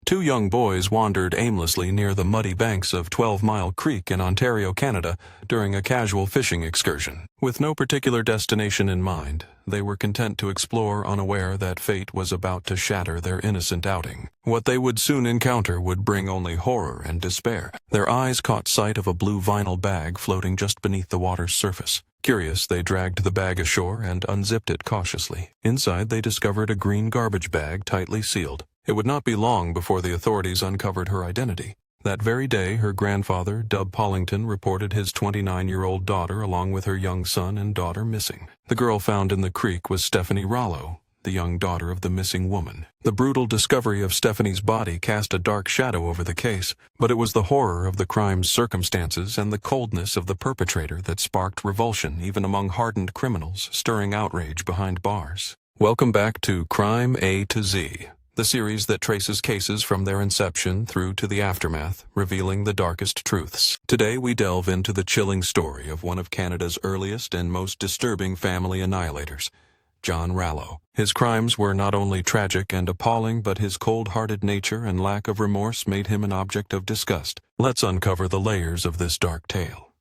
Two young boys wandered aimlessly near the muddy banks of 12 Mile Creek in Ontario, Canada, during a casual fishing excursion. With no particular destination in mind, they were content to explore, unaware that fate was about to shatter their innocent outing. What they would soon encounter would bring only horror and despair. Their eyes caught sight of a blue vinyl bag floating just beneath the water's surface. Curious, they dragged the bag ashore and unzipped it cautiously. Inside, they discovered a green garbage bag tightly sealed. It would not be long before the authorities uncovered her identity. That very day, her grandfather, Dub Pollington, reported his 29-year-old daughter along with her young son and daughter missing. The girl found in the creek was Stephanie Rallo, the young daughter of the missing woman. The brutal discovery of Stephanie's body cast a dark shadow over the case, but it was the horror of the crime's circumstances and the coldness of the perpetrator that sparked revulsion even among hardened criminals, stirring outrage behind bars. Welcome back to Crime A to Z, the series that traces cases from their inception through to the aftermath, revealing the darkest truths. Today we delve into the chilling story of one of Canada's earliest and most disturbing family annihilators, John Rallo. His crimes were not only tragic and appalling, but his cold-hearted nature and lack of remorse made him an object of disgust. Let's uncover the layers of this dark tale.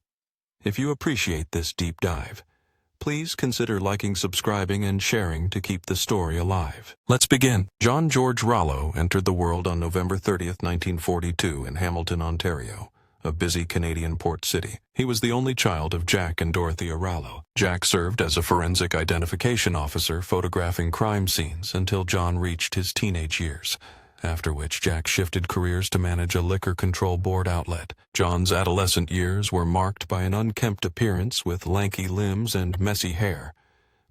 If you appreciate this deep dive, please consider liking, subscribing, and sharing to keep the story alive. Let's begin. John George Rallo entered the world on November 30th, 1942 in Hamilton, Ontario, a busy Canadian port city. He was the only child of Jack and Dorothea Rallo. Jack served as a forensic identification officer photographing crime scenes until John reached his teenage years, after which Jack shifted careers to manage a liquor control board outlet. John's adolescent years were marked by an unkempt appearance with lanky limbs and messy hair,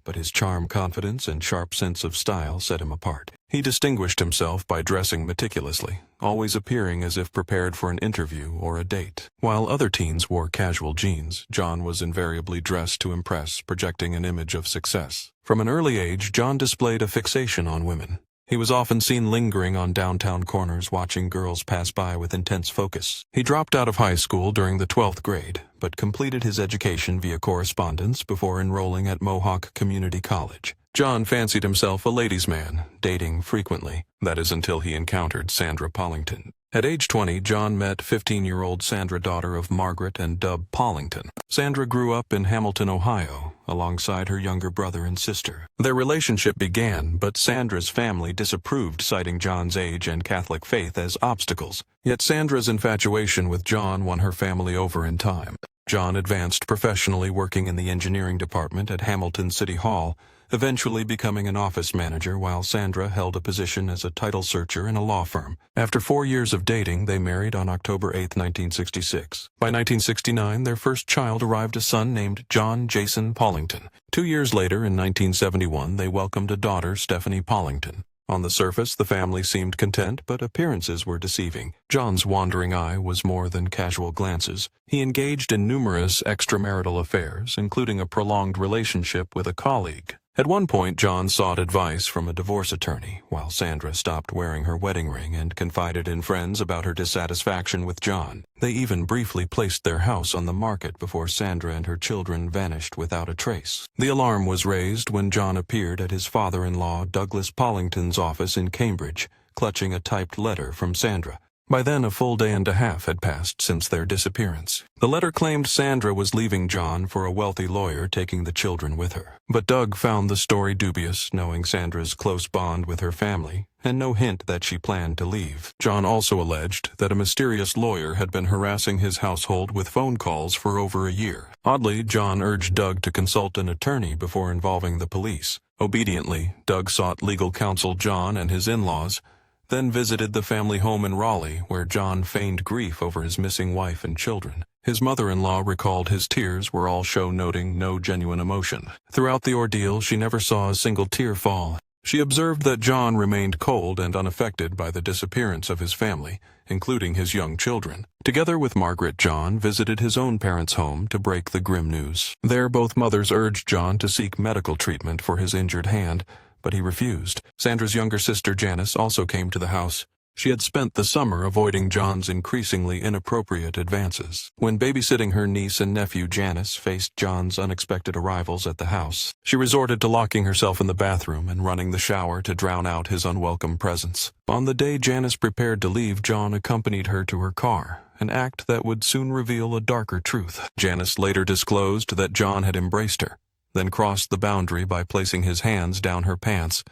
but his charm, confidence, and sharp sense of style set him apart. He distinguished himself by dressing meticulously, always appearing as if prepared for an interview or a date. While other teens wore casual jeans, John was invariably dressed to impress, projecting an image of success. From an early age, John displayed a fixation on women. He was often seen lingering on downtown corners, watching girls pass by with intense focus. He dropped out of high school during the 12th grade, but completed his education via correspondence before enrolling at Mohawk Community College. John fancied himself a ladies' man, dating frequently. That is until he encountered Sandra Pollington. At age 20, John met 15-year-old Sandra, daughter of Margaret and Dub Pollington. Sandra grew up in Hamilton, Ohio, alongside her younger brother and sister. Their relationship began, but Sandra's family disapproved, citing John's age and Catholic faith as obstacles. Yet Sandra's infatuation with John won her family over in time. John advanced professionally, working in the engineering department at Hamilton City Hall, eventually becoming an office manager, while Sandra held a position as a title searcher in a law firm. After 4 years of dating, they married on October 8, 1966. By 1969, their first child arrived, a son named John Jason Pollington. 2 years later, in 1971, they welcomed a daughter, Stephanie Pollington. On the surface, the family seemed content, but appearances were deceiving. John's wandering eye was more than casual glances. He engaged in numerous extramarital affairs, including a prolonged relationship with a colleague. At one point, John sought advice from a divorce attorney, while Sandra stopped wearing her wedding ring and confided in friends about her dissatisfaction with John. They even briefly placed their house on the market before Sandra and her children vanished without a trace. The alarm was raised when John appeared at his father-in-law Douglas Pollington's office in Cambridge, clutching a typed letter from Sandra. By then, a full day and a half had passed since their disappearance. The letter claimed Sandra was leaving John for a wealthy lawyer, taking the children with her. But Doug found the story dubious, knowing Sandra's close bond with her family, and no hint that she planned to leave. John also alleged that a mysterious lawyer had been harassing his household with phone calls for over a year. Oddly, John urged Doug to consult an attorney before involving the police. Obediently, Doug sought legal counsel John and his in-laws, then visited the family home in Raleigh, where John feigned grief over his missing wife and children. His mother-in-law recalled his tears were all show, noting no genuine emotion. Throughout the ordeal, she never saw a single tear fall. She observed that John remained cold and unaffected by the disappearance of his family, including his young children. Together with Margaret, John visited his own parents' home to break the grim news. There, both mothers urged John to seek medical treatment for his injured hand, but he refused. Sandra's younger sister, Janice, also came to the house. She had spent the summer avoiding John's increasingly inappropriate advances. When babysitting her niece and nephew Janice faced John's unexpected arrivals at the house, she resorted to locking herself in the bathroom and running the shower to drown out his unwelcome presence. On the day Janice prepared to leave, John accompanied her to her car, an act that would soon reveal a darker truth. Janice later disclosed that John had embraced her, then crossed the boundary by placing his hands down her pants,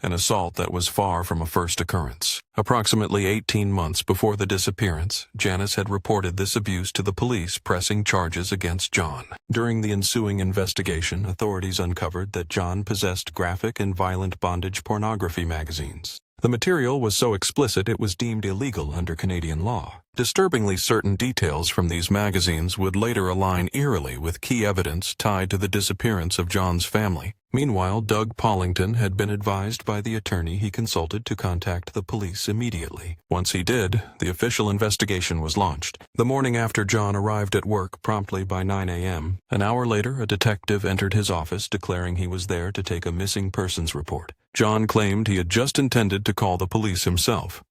an assault that was far from a first occurrence. Approximately 18 months before the disappearance, Janice had reported this abuse to the police, pressing charges against John. During the ensuing investigation, authorities uncovered that John possessed graphic and violent bondage pornography magazines. The material was so explicit it was deemed illegal under Canadian law. Disturbingly, certain details from these magazines would later align eerily with key evidence tied to the disappearance of John's family. Meanwhile, Doug Pollington had been advised by the attorney he consulted to contact the police immediately. Once he did, the official investigation was launched. The morning after John arrived at work promptly by 9 a.m., an hour later a detective entered his office declaring he was there to take a missing persons report. John claimed he had just intended to call the police himself.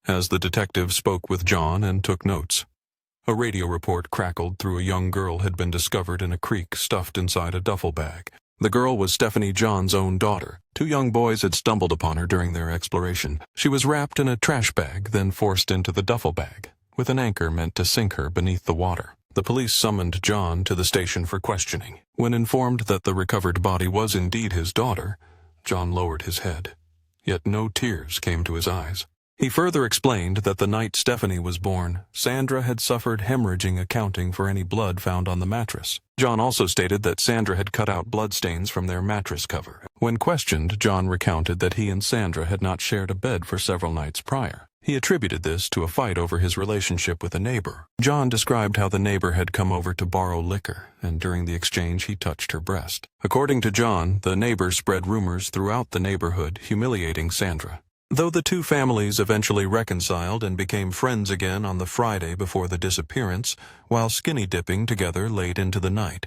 As the detective spoke with John and took notes, a radio report crackled through. A young girl had been discovered in a creek stuffed inside a duffel bag. The girl was Stephanie, John's own daughter. Two young boys had stumbled upon her during their exploration. She was wrapped in a trash bag, then forced into the duffel bag, with an anchor meant to sink her beneath the water. The police summoned John to the station for questioning. When informed that the recovered body was indeed his daughter, John lowered his head, yet no tears came to his eyes. He further explained that the night Stephanie was born, Sandra had suffered hemorrhaging, accounting for any blood found on the mattress. John also stated that Sandra had cut out bloodstains from their mattress cover. When questioned, John recounted that he and Sandra had not shared a bed for several nights prior. He attributed this to a fight over his relationship with a neighbor. John described how the neighbor had come over to borrow liquor, and during the exchange he touched her breast. According to John, the neighbor spread rumors throughout the neighborhood, humiliating Sandra. Though the two families eventually reconciled and became friends again on the Friday before the disappearance, while skinny dipping together late into the night,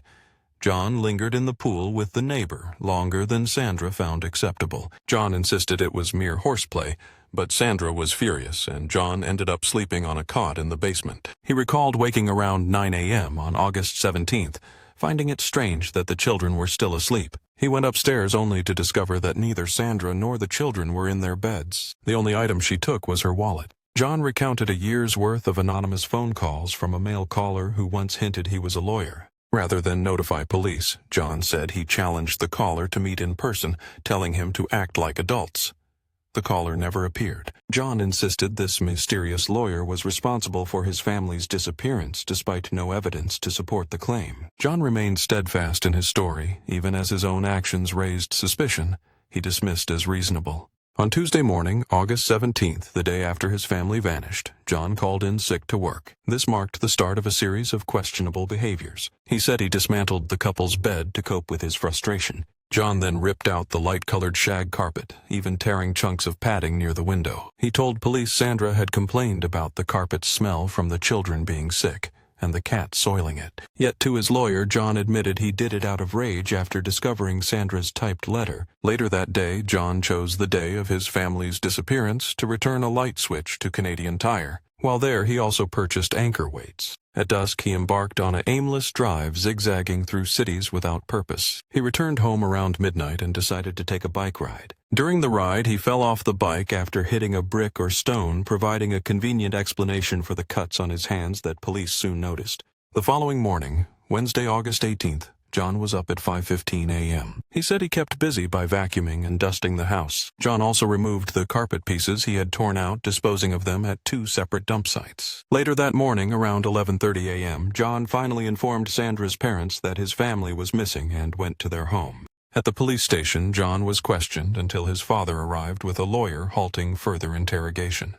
John lingered in the pool with the neighbor longer than Sandra found acceptable. John insisted it was mere horseplay, but Sandra was furious, and John ended up sleeping on a cot in the basement. He recalled waking around 9 a.m. on August 17th, finding it strange that the children were still asleep. He went upstairs only to discover that neither Sandra nor the children were in their beds. The only item she took was her wallet. John recounted a year's worth of anonymous phone calls from a male caller who once hinted he was a lawyer. Rather than notify police, John said he challenged the caller to meet in person, telling him to act like adults. The caller never appeared. John insisted this mysterious lawyer was responsible for his family's disappearance, despite no evidence to support the claim. John remained steadfast in his story, even as his own actions raised suspicion he dismissed as reasonable. On Tuesday morning, August 17th, the day after his family vanished, John called in sick to work. This marked the start of a series of questionable behaviors. He said he dismantled the couple's bed to cope with his frustration. John then ripped out the light-colored shag carpet, even tearing chunks of padding near the window. He told police Sandra had complained about the carpet's smell from the children being sick, and the cat soiling it. Yet to his lawyer, John admitted he did it out of rage after discovering Sandra's typed letter. Later that day, John chose the day of his family's disappearance to return a light switch to Canadian Tire. While there, he also purchased anchor weights. At dusk, he embarked on an aimless drive, zigzagging through cities without purpose. He returned home around midnight and decided to take a bike ride. During the ride, he fell off the bike after hitting a brick or stone, providing a convenient explanation for the cuts on his hands that police soon noticed. The following morning, Wednesday, August 18th, John was up at 5:15 a.m. He said he kept busy by vacuuming and dusting the house. John also removed the carpet pieces he had torn out, disposing of them at 2 separate dump sites. Later that morning, around 11:30 a.m., John finally informed Sandra's parents that his family was missing and went to their home. At the police station, John was questioned until his father arrived with a lawyer halting further interrogation.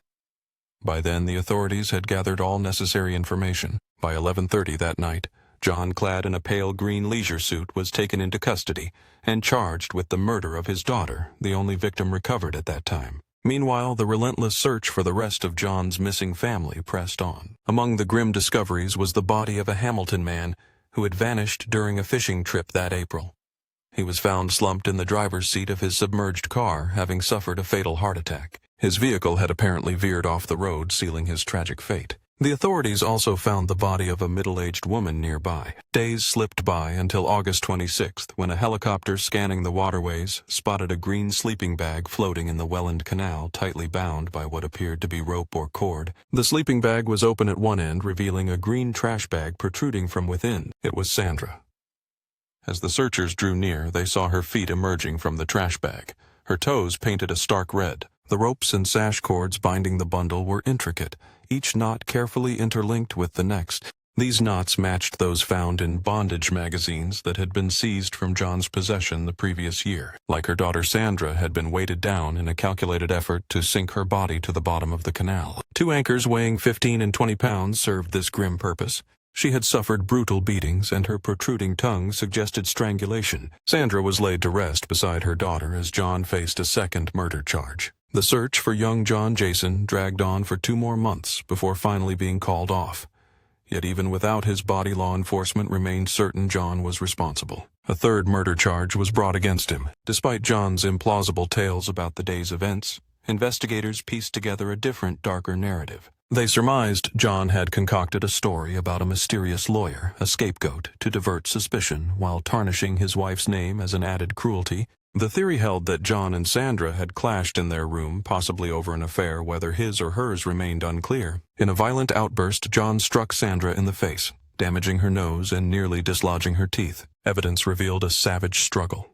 By then, the authorities had gathered all necessary information. By 11:30 that night, John, clad in a pale green leisure suit, was taken into custody and charged with the murder of his daughter, the only victim recovered at that time. Meanwhile, the relentless search for the rest of John's missing family pressed on. Among the grim discoveries was the body of a Hamilton man who had vanished during a fishing trip that April. He was found slumped in the driver's seat of his submerged car, having suffered a fatal heart attack. His vehicle had apparently veered off the road, sealing his tragic fate. The authorities also found the body of a middle-aged woman nearby. Days slipped by until August 26th, when a helicopter scanning the waterways spotted a green sleeping bag floating in the Welland Canal, tightly bound by what appeared to be rope or cord. The sleeping bag was open at one end, revealing a green trash bag protruding from within. It was Sandra. As the searchers drew near, they saw her feet emerging from the trash bag. Her toes painted a stark red. The ropes and sash cords binding the bundle were intricate, each knot carefully interlinked with the next. These knots matched those found in bondage magazines that had been seized from John's possession the previous year. Like her daughter Sandra, had been weighted down in a calculated effort to sink her body to the bottom of the canal. 2 anchors weighing 15 and 20 pounds served this grim purpose. She had suffered brutal beatings, and her protruding tongue suggested strangulation. Sandra was laid to rest beside her daughter as John faced a second murder charge. The search for young John Jason dragged on for 2 more months before finally being called off. Yet even without his body, law enforcement remained certain John was responsible. A third murder charge was brought against him. Despite John's implausible tales about the day's events, investigators pieced together a different, darker narrative. They surmised John had concocted a story about a mysterious lawyer, a scapegoat, to divert suspicion while tarnishing his wife's name as an added cruelty. The theory held that John and Sandra had clashed in their room, possibly over an affair, whether his or hers remained unclear. In a violent outburst, John struck Sandra in the face, damaging her nose and nearly dislodging her teeth. Evidence revealed a savage struggle.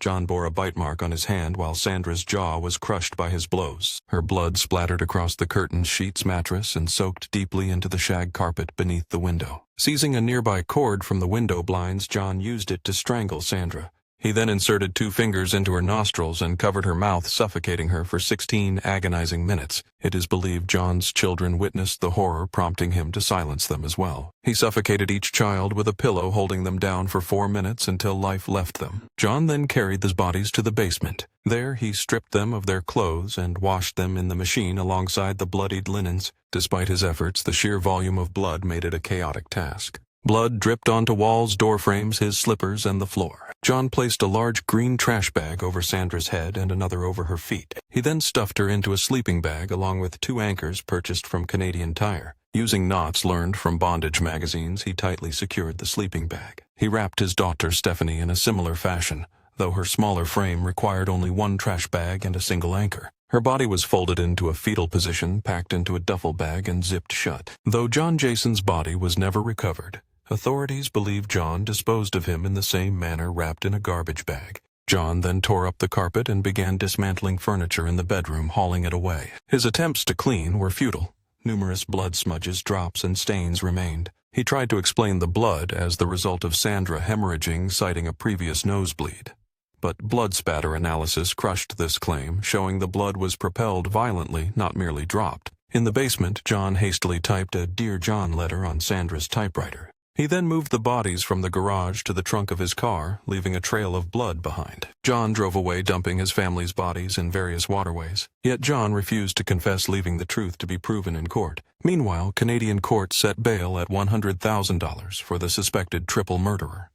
John bore a bite mark on his hand while Sandra's jaw was crushed by his blows. Her blood splattered across the curtained sheets mattress and soaked deeply into the shag carpet beneath the window. Seizing a nearby cord from the window blinds, John used it to strangle Sandra. He then inserted 2 fingers into her nostrils and covered her mouth, suffocating her for 16 agonizing minutes. It is believed John's children witnessed the horror, prompting him to silence them as well. He suffocated each child with a pillow, holding them down for 4 minutes until life left them. John then carried the bodies to the basement. There he stripped them of their clothes and washed them in the machine alongside the bloodied linens. Despite his efforts, the sheer volume of blood made it a chaotic task. Blood dripped onto walls, door frames, his slippers, and the floor. John placed a large green trash bag over Sandra's head and another over her feet. He then stuffed her into a sleeping bag along with 2 anchors purchased from Canadian Tire. Using knots learned from bondage magazines, he tightly secured the sleeping bag. He wrapped his daughter Stephanie in a similar fashion, though her smaller frame required only 1 trash bag and a single anchor. Her body was folded into a fetal position, packed into a duffel bag, and zipped shut. Though John Jason's body was never recovered, authorities believe John disposed of him in the same manner, wrapped in a garbage bag. John then tore up the carpet and began dismantling furniture in the bedroom, hauling it away. His attempts to clean were futile. Numerous blood smudges, drops, and stains remained. He tried to explain the blood as the result of Sandra hemorrhaging, citing a previous nosebleed. But blood spatter analysis crushed this claim, showing the blood was propelled violently, not merely dropped. In the basement, John hastily typed a "Dear John" letter on Sandra's typewriter. He then moved the bodies from the garage to the trunk of his car, leaving a trail of blood behind. John drove away, dumping his family's bodies in various waterways. Yet John refused to confess, leaving the truth to be proven in court. Meanwhile, Canadian courts set bail at $100,000 for the suspected triple murderer.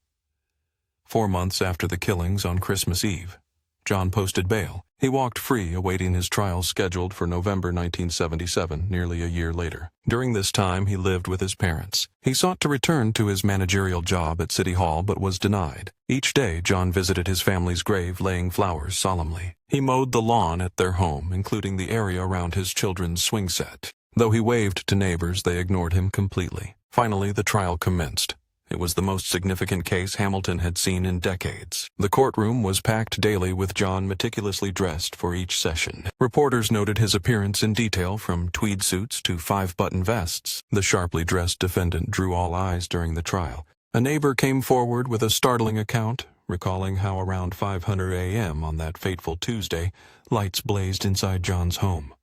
4 months after the killings on Christmas Eve, John posted bail. He walked free, awaiting his trial scheduled for November 1977, nearly a year later. During this time, he lived with his parents. He sought to return to his managerial job at City Hall, but was denied. Each day, John visited his family's grave, laying flowers solemnly. He mowed the lawn at their home, including the area around his children's swing set. Though he waved to neighbors, they ignored him completely. Finally, the trial commenced. It was the most significant case Hamilton had seen in decades. The courtroom was packed daily, with John meticulously dressed for each session. Reporters noted his appearance in detail, from tweed suits to 5-button vests. The sharply dressed defendant drew all eyes during the trial. A neighbor came forward with a startling account, recalling how around 5:00 a.m. on that fateful Tuesday, lights blazed inside John's home.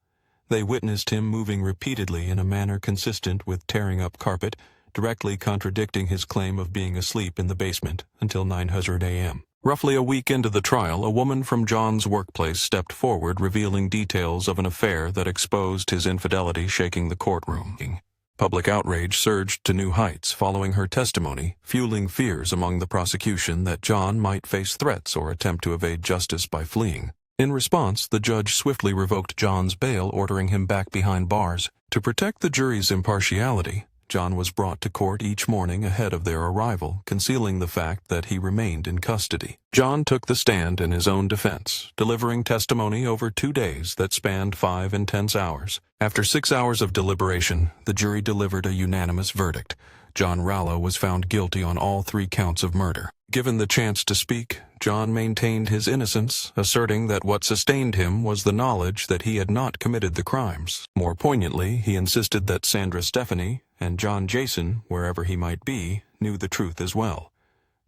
They witnessed him moving repeatedly in a manner consistent with tearing up carpet, directly contradicting his claim of being asleep in the basement until 9:00 a.m. Roughly a week into the trial, a woman from John's workplace stepped forward, revealing details of an affair that exposed his infidelity, shaking the courtroom. Public outrage surged to new heights following her testimony, fueling fears among the prosecution that John might face threats or attempt to evade justice by fleeing. In response, the judge swiftly revoked John's bail, ordering him back behind bars. To protect the jury's impartiality, John was brought to court each morning ahead of their arrival, concealing the fact that he remained in custody. John took the stand in his own defense, delivering testimony over 2 days that spanned 5 intense hours. After 6 hours of deliberation, the jury delivered a unanimous verdict. John Rallo was found guilty on all 3 counts of murder. Given the chance to speak, John maintained his innocence, asserting that what sustained him was the knowledge that he had not committed the crimes. More poignantly, he insisted that Sandra Stephanie and John Jason, wherever he might be, knew the truth as well.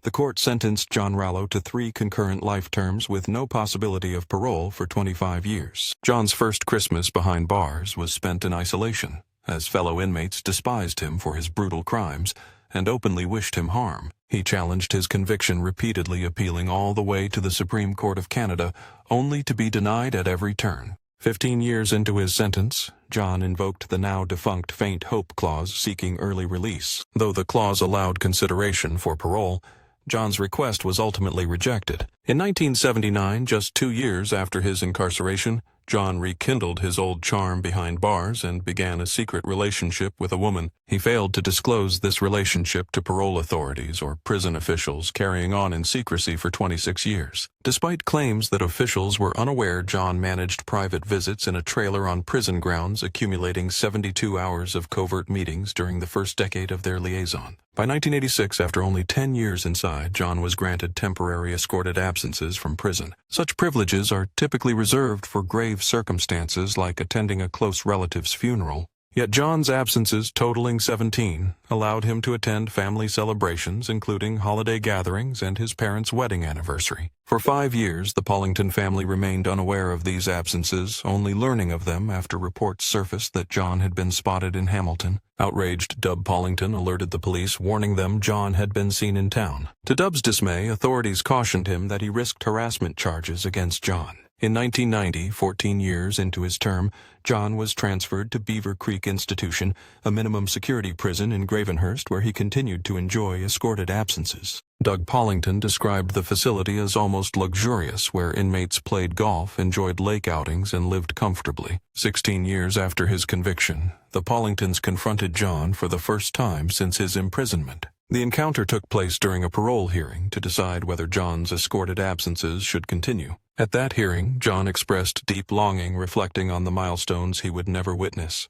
The court sentenced John Rallo to 3 concurrent life terms with no possibility of parole for 25 years. John's first Christmas behind bars was spent in isolation, as fellow inmates despised him for his brutal crimes and openly wished him harm. He challenged his conviction repeatedly, appealing all the way to the Supreme Court of Canada, only to be denied at every turn. 15 years into his sentence, John invoked the now-defunct faint hope clause seeking early release. Though the clause allowed consideration for parole, John's request was ultimately rejected. In 1979, just 2 years after his incarceration, John rekindled his old charm behind bars and began a secret relationship with a woman. He failed to disclose this relationship to parole authorities or prison officials, carrying on in secrecy for 26 years. Despite claims that officials were unaware, John managed private visits in a trailer on prison grounds, accumulating 72 hours of covert meetings during the first decade of their liaison. By 1986, after only 10 years inside, John was granted temporary escorted absences from prison. Such privileges are typically reserved for grave circumstances like attending a close relative's funeral. Yet John's absences, totaling 17, allowed him to attend family celebrations, including holiday gatherings and his parents' wedding anniversary. For 5 years, the Pollington family remained unaware of these absences, only learning of them after reports surfaced that John had been spotted in Hamilton. Outraged, Dub Pollington alerted the police, warning them John had been seen in town. To Dub's dismay, authorities cautioned him that he risked harassment charges against John. In 1990, 14 years into his term, John was transferred to Beaver Creek Institution, a minimum security prison in Gravenhurst, where he continued to enjoy escorted absences. Doug Pollington described the facility as almost luxurious, where inmates played golf, enjoyed lake outings, and lived comfortably. 16 years after his conviction, the Pollingtons confronted John for the first time since his imprisonment. The encounter took place during a parole hearing to decide whether John's escorted absences should continue. At that hearing, John expressed deep longing, reflecting on the milestones he would never witness.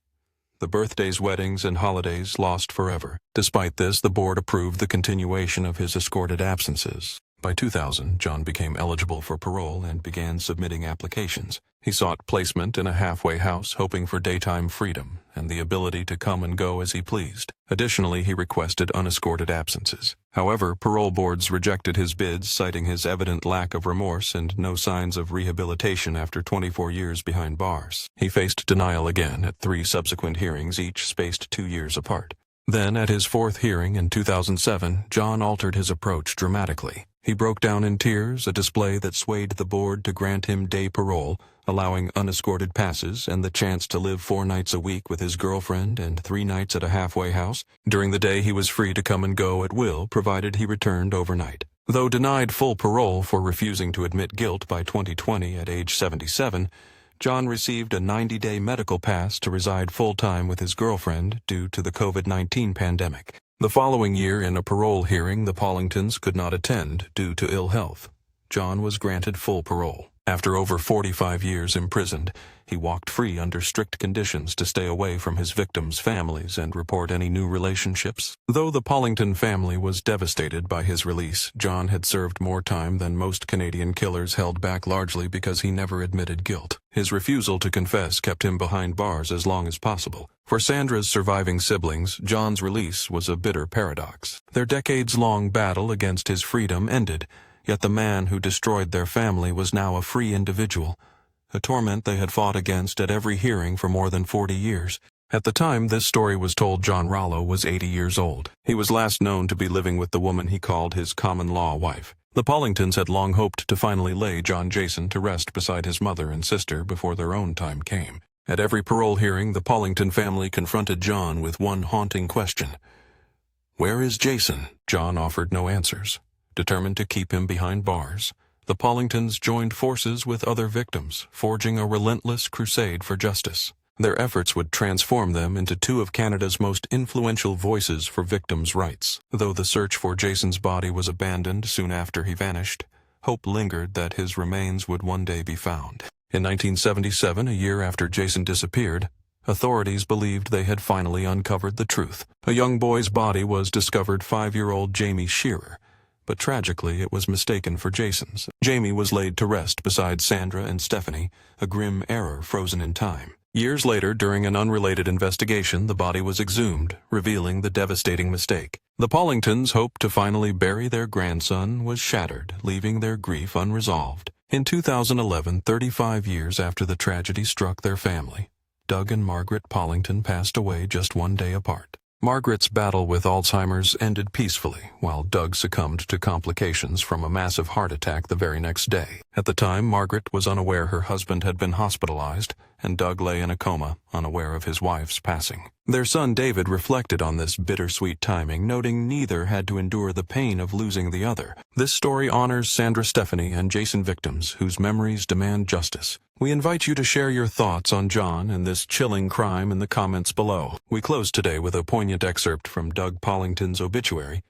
The birthdays, weddings, and holidays lost forever. Despite this, the board approved the continuation of his escorted absences. By 2000, John became eligible for parole and began submitting applications. He sought placement in a halfway house, hoping for daytime freedom and the ability to come and go as he pleased. Additionally, he requested unescorted absences. However, parole boards rejected his bids, citing his evident lack of remorse and no signs of rehabilitation after 24 years behind bars. He faced denial again at 3 subsequent hearings, each spaced 2 years apart. Then, at his 4th hearing in 2007, John altered his approach dramatically. He broke down in tears, a display that swayed the board to grant him day parole, allowing unescorted passes and the chance to live 4 nights a week with his girlfriend and 3 nights at a halfway house. During the day, he was free to come and go at will, provided he returned overnight. Though denied full parole for refusing to admit guilt by 2020 at age 77, John received a 90-day medical pass to reside full-time with his girlfriend due to the COVID-19 pandemic. The following year, in a parole hearing, the Pollingtons could not attend due to ill health. John was granted full parole. After over 45 years imprisoned, he walked free under strict conditions to stay away from his victims' families and report any new relationships. Though the Pollington family was devastated by his release, John had served more time than most Canadian killers, held back largely because he never admitted guilt. His refusal to confess kept him behind bars as long as possible. For Sandra's surviving siblings, John's release was a bitter paradox. Their decades-long battle against his freedom ended, yet the man who destroyed their family was now a free individual, a torment they had fought against at every hearing for more than 40 years. At the time this story was told, John Rallo was 80 years old. He was last known to be living with the woman he called his common-law wife. The Pollingtons had long hoped to finally lay John Jason to rest beside his mother and sister before their own time came. At every parole hearing, the Pollington family confronted John with one haunting question. "Where is Jason?" John offered no answers, determined to keep him behind bars the Pollingtons joined forces with other victims, forging a relentless crusade for justice. Their efforts would transform them into two of Canada's most influential voices for victims' rights. Though the search for Jason's body was abandoned soon after he vanished, hope lingered that his remains would one day be found. In 1977, a year after Jason disappeared, authorities believed they had finally uncovered the truth. A young boy's body was discovered 5-year-old Jamie Shearer, but tragically it was mistaken for Jason's. Jamie was laid to rest beside Sandra and Stephanie, a grim error frozen in time. Years later, during an unrelated investigation, the body was exhumed, revealing the devastating mistake. The Pollingtons' hope to finally bury their grandson was shattered, leaving their grief unresolved. In 2011, 35 years after the tragedy struck their family, Doug and Margaret Pollington passed away just one day apart. Margaret's battle with Alzheimer's ended peacefully, while Doug succumbed to complications from a massive heart attack the very next day. At the time, Margaret was unaware her husband had been hospitalized, and Doug lay in a coma, unaware of his wife's passing. Their son David reflected on this bittersweet timing, noting neither had to endure the pain of losing the other. This story honors Sandra, Stephanie, and Jason victims whose memories demand justice. We invite you to share your thoughts on John and this chilling crime in the comments below. We close today with a poignant excerpt from Doug Pollington's obituary,